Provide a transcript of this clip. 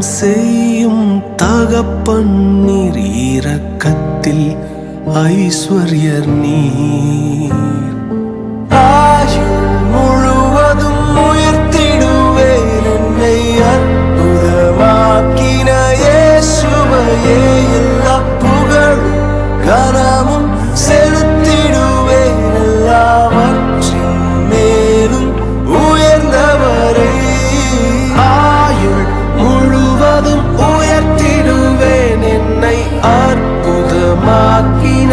செய்யும் தகப்பன் நீர், இரக்கத்தில் ஐஸ்வர்யர் நீர். ஆயுள் முழுவதும் உயர்த்திடுவேன் என்னை அற்புதமாக்கின இயேசுவையே. எல்லா புகழும் கனமும் செலுத்திடுவேன் எல்லாவற்றின் மேலும் உயர்ந்தவரை. ஆயுள் முழுவதும் உயர்த்திடுவேன் என்னை அற்புதமாக்கின